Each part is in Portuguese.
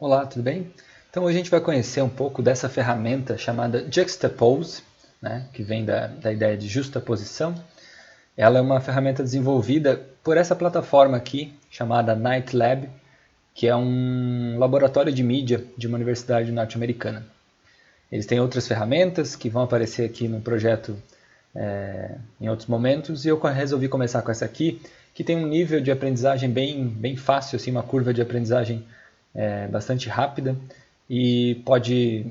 Olá, tudo bem? Então hoje a gente vai conhecer um pouco dessa ferramenta chamada Juxtapose, né, que vem da ideia de justaposição. Ela é uma ferramenta desenvolvida por essa plataforma aqui, chamada NightLab, que é um laboratório de mídia de uma universidade norte-americana. Eles têm outras ferramentas que vão aparecer aqui no projeto em outros momentos, e eu resolvi começar com essa aqui, que tem um nível de aprendizagem bem fácil, assim, uma curva de aprendizagem bastante rápida e pode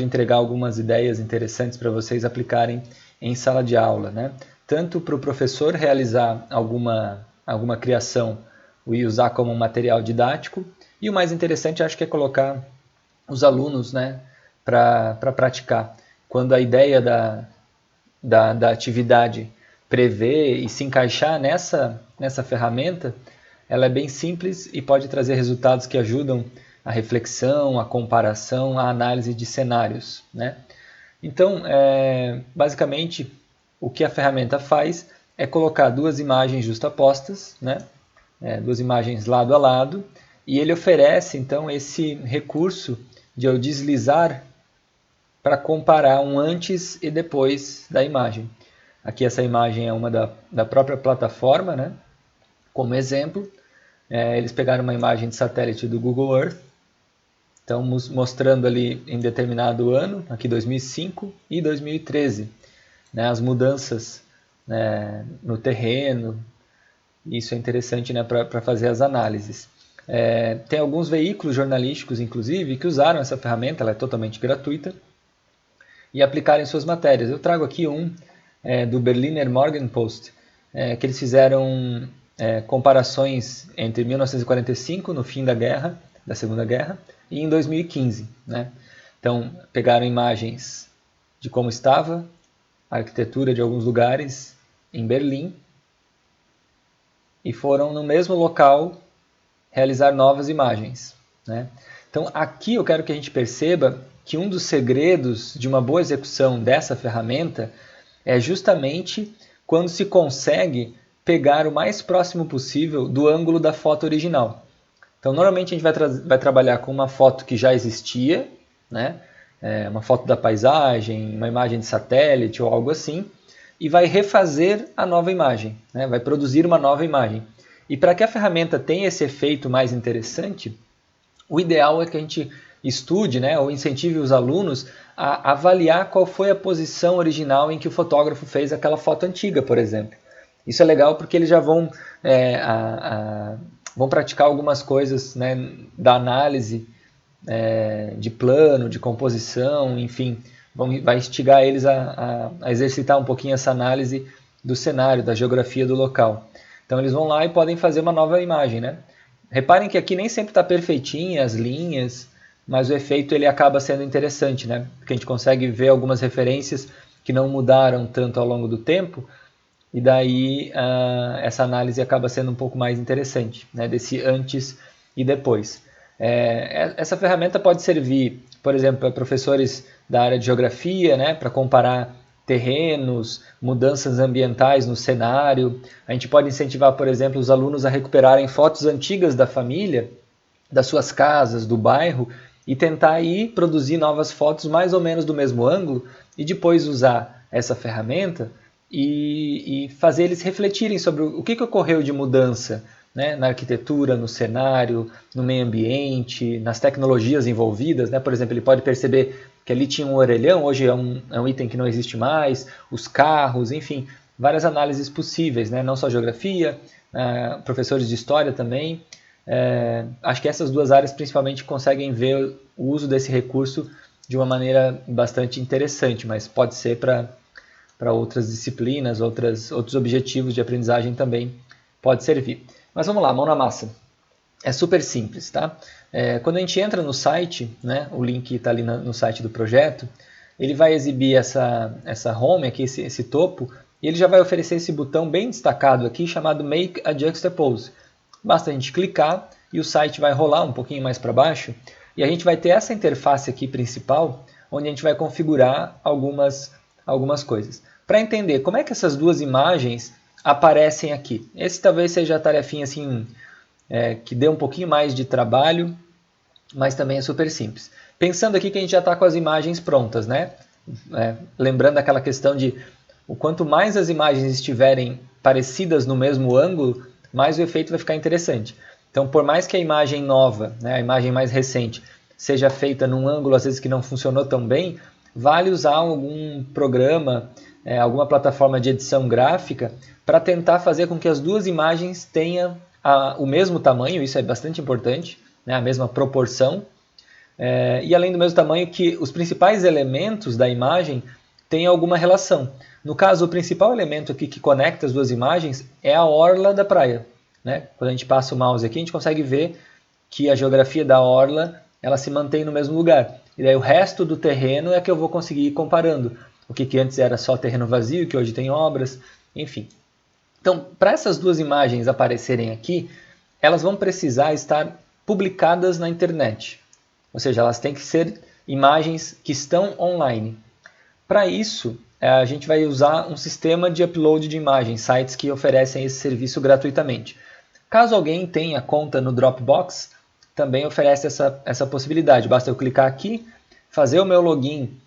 entregar algumas ideias interessantes para vocês aplicarem em sala de aula, né? Tanto para o professor realizar alguma criação e usar como material didático, e o mais interessante acho que é colocar os alunos, né, para praticar. Quando a ideia da atividade prevê e se encaixar nessa ferramenta, ela é bem simples e pode trazer resultados que ajudam a reflexão, a comparação, a análise de cenários, né? Então, basicamente, o que a ferramenta faz é colocar duas imagens justapostas, né? Duas imagens lado a lado, e ele oferece, então, esse recurso de eu deslizar para comparar um antes e depois da imagem. Aqui essa imagem é uma da própria plataforma, né? Como exemplo, eles pegaram uma imagem de satélite do Google Earth, então mostrando ali em determinado ano, aqui 2005 e 2013, né, as mudanças, né, no terreno. Isso é interessante, né, para fazer as análises. Tem alguns veículos jornalísticos, inclusive, que usaram essa ferramenta, ela é totalmente gratuita, e aplicaram em suas matérias. Eu trago aqui um do Berliner Morgenpost, que eles fizeram comparações entre 1945, no fim da Segunda Guerra, e em 2015. Né? Então, pegaram imagens de como estava a arquitetura de alguns lugares em Berlim e foram no mesmo local realizar novas imagens. Né? Então, aqui eu quero que a gente perceba que um dos segredos de uma boa execução dessa ferramenta é justamente quando se consegue pegar o mais próximo possível do ângulo da foto original. Então, normalmente a gente vai trabalhar com uma foto que já existia, né? Uma foto da paisagem, uma imagem de satélite ou algo assim, e vai refazer a nova imagem, né? Vai produzir uma nova imagem. E para que a ferramenta tenha esse efeito mais interessante, o ideal é que a gente estude, né, ou incentive os alunos a avaliar qual foi a posição original em que o fotógrafo fez aquela foto antiga, por exemplo. Isso é legal porque eles já vão praticar algumas coisas, né, da análise de plano, de composição, enfim, vai instigar eles a exercitar um pouquinho essa análise do cenário, da geografia do local. Então eles vão lá e podem fazer uma nova imagem, né? Reparem que aqui nem sempre está perfeitinha as linhas, mas o efeito ele acaba sendo interessante, né? Porque a gente consegue ver algumas referências que não mudaram tanto ao longo do tempo, e daí essa análise acaba sendo um pouco mais interessante, né? Desse antes e depois. Essa ferramenta pode servir, por exemplo, para professores da área de geografia, né? Para comparar terrenos, mudanças ambientais no cenário. A gente pode incentivar, por exemplo, os alunos a recuperarem fotos antigas da família, das suas casas, do bairro, e tentar aí produzir novas fotos mais ou menos do mesmo ângulo e depois usar essa ferramenta e fazer eles refletirem sobre o que ocorreu de mudança, né, na arquitetura, no cenário, no meio ambiente, nas tecnologias envolvidas. Né? Por exemplo, ele pode perceber que ali tinha um orelhão, hoje é um item que não existe mais, os carros, enfim, várias análises possíveis, né? Não só geografia, professores de história também. Acho que essas duas áreas principalmente conseguem ver o uso desse recurso de uma maneira bastante interessante, mas pode ser para outras disciplinas, outros objetivos de aprendizagem também pode servir. Mas vamos lá, mão na massa. É super simples, tá? Quando a gente entra no site, né, o link está ali no site do projeto, ele vai exibir essa home aqui, esse topo, e ele já vai oferecer esse botão bem destacado aqui chamado Make a Juxtapose. Basta a gente clicar e o site vai rolar um pouquinho mais para baixo e a gente vai ter essa interface aqui principal, onde a gente vai configurar algumas coisas. Para entender como é que essas duas imagens aparecem aqui. Esse talvez seja a tarefinha assim, que dê um pouquinho mais de trabalho, mas também é super simples. Pensando aqui que a gente já está com as imagens prontas, né? Lembrando aquela questão de o quanto mais as imagens estiverem parecidas no mesmo ângulo, mais o efeito vai ficar interessante. Então, por mais que a imagem nova, né, a imagem mais recente, seja feita num ângulo às vezes que não funcionou tão bem, vale usar algum programa, alguma plataforma de edição gráfica para tentar fazer com que as duas imagens tenham o mesmo tamanho, isso é bastante importante, né, a mesma proporção, e além do mesmo tamanho que os principais elementos da imagem tenham alguma relação. No caso, o principal elemento aqui que conecta as duas imagens é a orla da praia. Né? Quando a gente passa o mouse aqui, a gente consegue ver que a geografia da orla ela se mantém no mesmo lugar. E daí o resto do terreno é que eu vou conseguir ir comparando. O que antes era só terreno vazio, que hoje tem obras, enfim. Então, para essas duas imagens aparecerem aqui, elas vão precisar estar publicadas na internet. Ou seja, elas têm que ser imagens que estão online. Para isso, a gente vai usar um sistema de upload de imagens, sites que oferecem esse serviço gratuitamente. Caso alguém tenha conta no Dropbox, também oferece essa possibilidade. Basta eu clicar aqui, fazer o meu login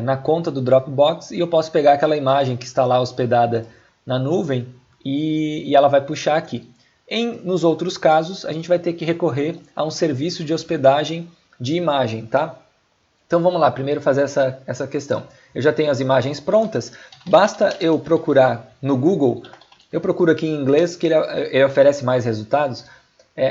na conta do Dropbox e eu posso pegar aquela imagem que está lá hospedada na nuvem e ela vai puxar aqui. Nos outros casos, a gente vai ter que recorrer a um serviço de hospedagem de imagem, tá? Então vamos lá, primeiro fazer essa questão. Eu já tenho as imagens prontas, basta eu procurar no Google, eu procuro aqui em inglês que ele oferece mais resultados,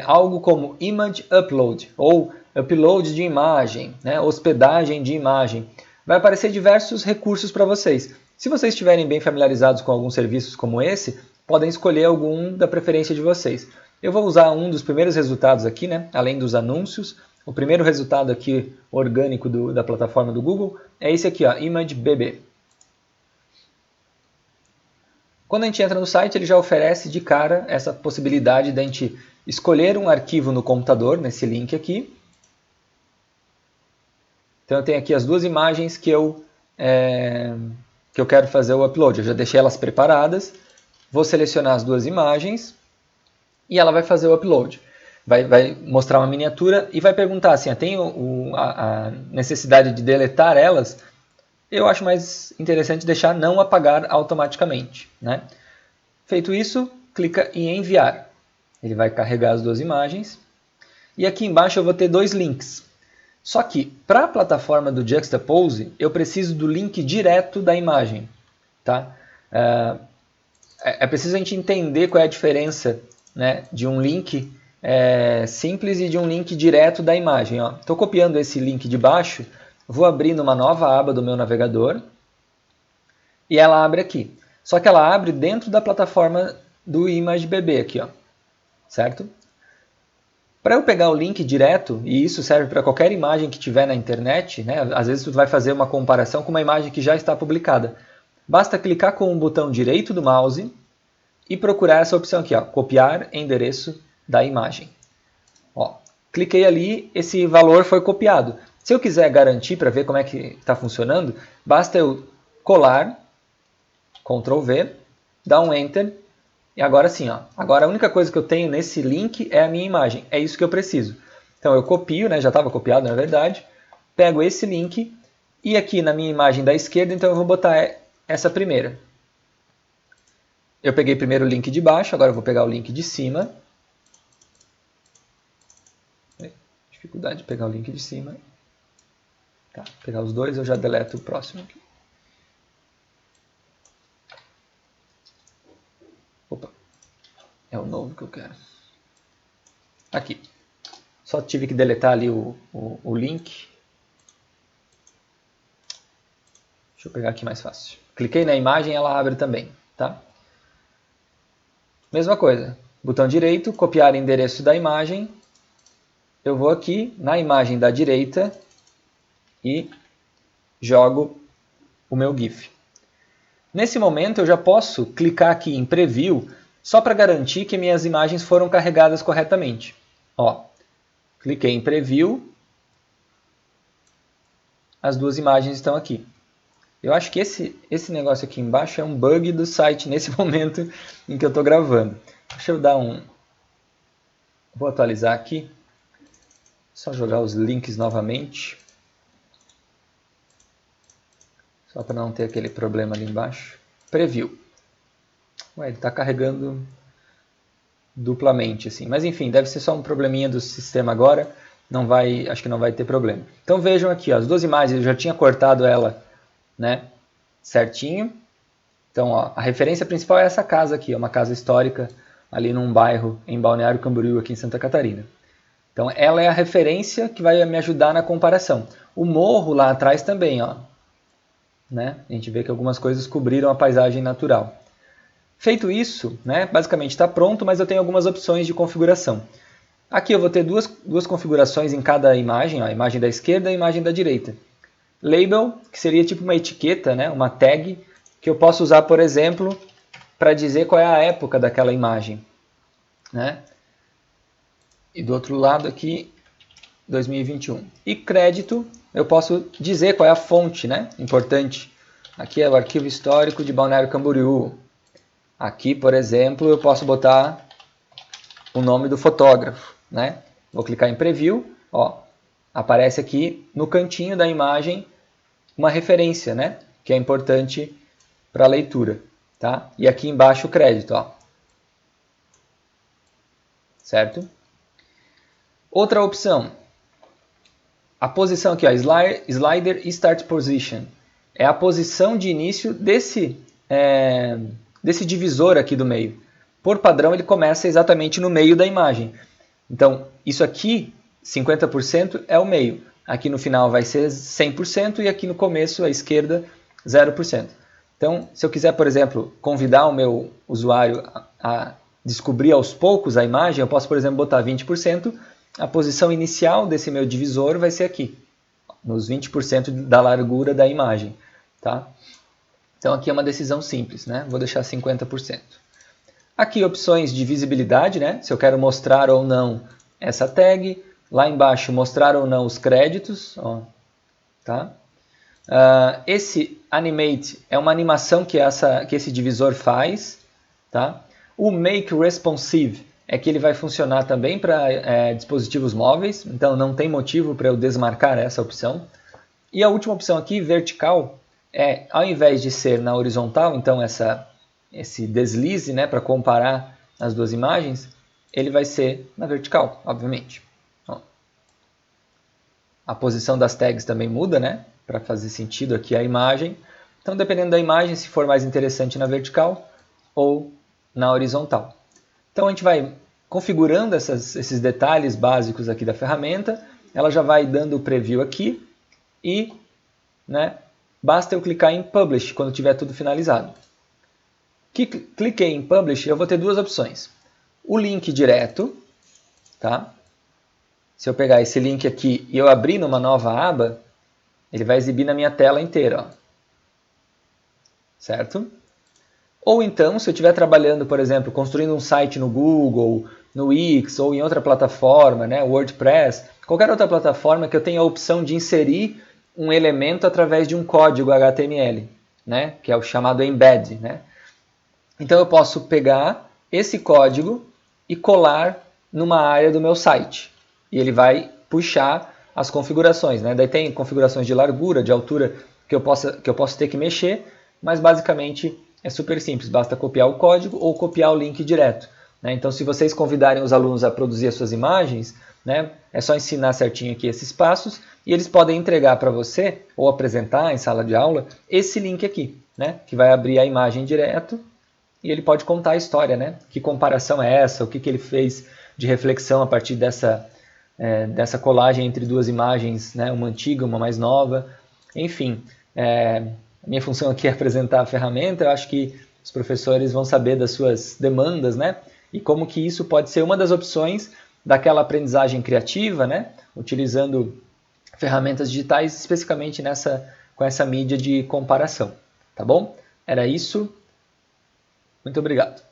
algo como Image Upload ou Upload de imagem, né, hospedagem de imagem. Vai aparecer diversos recursos para vocês. Se vocês estiverem bem familiarizados com alguns serviços como esse, podem escolher algum da preferência de vocês. Eu vou usar um dos primeiros resultados aqui, né, além dos anúncios. O primeiro resultado aqui orgânico da plataforma do Google é esse aqui, ó, ImageBB. Quando a gente entra no site, ele já oferece de cara essa possibilidade de a gente escolher um arquivo no computador, nesse link aqui. Então eu tenho aqui as duas imagens que eu quero fazer o upload. Eu já deixei elas preparadas. Vou selecionar as duas imagens e ela vai fazer o upload. Vai mostrar uma miniatura e vai perguntar assim, tem a necessidade de deletar elas? Eu acho mais interessante deixar não apagar automaticamente. Né? Feito isso, clica em enviar. Ele vai carregar as duas imagens. E aqui embaixo eu vou ter dois links. Só que, para a plataforma do Juxtapose, eu preciso do link direto da imagem. Tá? É preciso a gente entender qual é a diferença, né, de um link simples e de um link direto da imagem. Estou copiando esse link de baixo, vou abrir numa nova aba do meu navegador e ela abre aqui. Só que ela abre dentro da plataforma do ImageBB aqui, ó, certo? Para eu pegar o link direto, e isso serve para qualquer imagem que tiver na internet, né, às vezes tu vai fazer uma comparação com uma imagem que já está publicada. Basta clicar com o botão direito do mouse e procurar essa opção aqui, ó, copiar endereço da imagem. Ó, cliquei ali, esse valor foi copiado. Se eu quiser garantir para ver como é que está funcionando, basta eu colar, Ctrl V, dar um Enter, e agora sim, ó, agora a única coisa que eu tenho nesse link é a minha imagem, é isso que eu preciso. Então eu copio, né, já estava copiado na verdade, pego esse link e aqui na minha imagem da esquerda, então eu vou botar essa primeira. Eu peguei primeiro o link de baixo, agora eu vou pegar o link de cima. Dificuldade de pegar o link de cima. Tá, pegar os dois, eu já deleto o próximo aqui. Opa, é o novo que eu quero. Aqui. Só tive que deletar ali o link. Deixa eu pegar aqui mais fácil. Cliquei na imagem, ela abre também, tá? Mesma coisa. Botão direito, copiar endereço da imagem. Eu vou aqui na imagem da direita e jogo o meu GIF. Nesse momento eu já posso clicar aqui em Preview só para garantir que minhas imagens foram carregadas corretamente. Ó, cliquei em Preview, as duas imagens estão aqui. Eu acho que esse negócio aqui embaixo é um bug do site nesse momento em que eu estou gravando. Deixa eu dar um... Vou atualizar aqui. Só jogar os links novamente. Só para não ter aquele problema ali embaixo. Preview. Ué, ele está carregando duplamente, assim. Mas enfim, deve ser só um probleminha do sistema agora. Acho que não vai ter problema. Então vejam aqui, ó, as duas imagens, eu já tinha cortado ela, né, certinho. Então, ó, a referência principal é essa casa aqui, uma casa histórica ali num bairro em Balneário Camboriú, aqui em Santa Catarina. Então, ela é a referência que vai me ajudar na comparação. O morro lá atrás também, ó, né? A gente vê que algumas coisas cobriram a paisagem natural. Feito isso, né, basicamente está pronto, mas eu tenho algumas opções de configuração. Aqui eu vou ter duas configurações em cada imagem, ó, a imagem da esquerda e a imagem da direita. Label, que seria tipo uma etiqueta, né, uma tag, que eu posso usar, por exemplo, para dizer qual é a época daquela imagem, né? E do outro lado aqui, 2021. E crédito, eu posso dizer qual é a fonte, né? Importante. Aqui é o arquivo histórico de Balneário Camboriú. Aqui, por exemplo, eu posso botar o nome do fotógrafo, né? Vou clicar em Preview, ó, aparece aqui no cantinho da imagem uma referência, né? Que é importante para a leitura, tá? E aqui embaixo o crédito, ó. Certo? Outra opção, a posição aqui, ó, Slider Start Position. É a posição de início desse divisor aqui do meio. Por padrão, ele começa exatamente no meio da imagem. Então, isso aqui, 50% é o meio. Aqui no final vai ser 100% e aqui no começo, à esquerda, 0%. Então, se eu quiser, por exemplo, convidar o meu usuário a descobrir aos poucos a imagem, eu posso, por exemplo, botar 20%. A posição inicial desse meu divisor vai ser aqui, nos 20% da largura da imagem. Tá? Então, aqui é uma decisão simples, né? Vou deixar 50%. Aqui, opções de visibilidade, né? Se eu quero mostrar ou não essa tag. Lá embaixo, mostrar ou não os créditos. Ó, tá? Esse Animate é uma animação que esse divisor faz. Tá? O Make Responsive é que ele vai funcionar também para dispositivos móveis. Então, não tem motivo para eu desmarcar essa opção. E a última opção aqui, vertical, ao invés de ser na horizontal, então esse deslize, né, para comparar as duas imagens, ele vai ser na vertical, obviamente. Ó. A posição das tags também muda, né, para fazer sentido aqui a imagem. Então, dependendo da imagem, se for mais interessante na vertical ou na horizontal. Então, a gente vai configurando esses detalhes básicos aqui da ferramenta. Ela já vai dando o preview aqui e, né, basta eu clicar em Publish quando tiver tudo finalizado. Cliquei em Publish, eu vou ter duas opções. O link direto, tá? Se eu pegar esse link aqui e eu abrir numa nova aba, ele vai exibir na minha tela inteira, ó. Certo? Ou então, se eu estiver trabalhando, por exemplo, construindo um site no Google, no Wix ou em outra plataforma, né, WordPress, qualquer outra plataforma que eu tenha a opção de inserir um elemento através de um código HTML, né, que é o chamado embed, né? Então eu posso pegar esse código e colar numa área do meu site. E ele vai puxar as configurações, né? Daí tem configurações de largura, de altura que eu posso ter que mexer, mas basicamente é super simples, basta copiar o código ou copiar o link direto. Né? Então, se vocês convidarem os alunos a produzir as suas imagens, né, é só ensinar certinho aqui esses passos e eles podem entregar para você ou apresentar em sala de aula esse link aqui, né, que vai abrir a imagem direto e ele pode contar a história, né? Que comparação é essa, o que ele fez de reflexão a partir dessa colagem entre duas imagens, né, uma antiga, uma mais nova, enfim. A minha função aqui é apresentar a ferramenta, eu acho que os professores vão saber das suas demandas, né? E como que isso pode ser uma das opções daquela aprendizagem criativa, né? Utilizando ferramentas digitais, especificamente com essa mídia de comparação, tá bom? Era isso. Muito obrigado.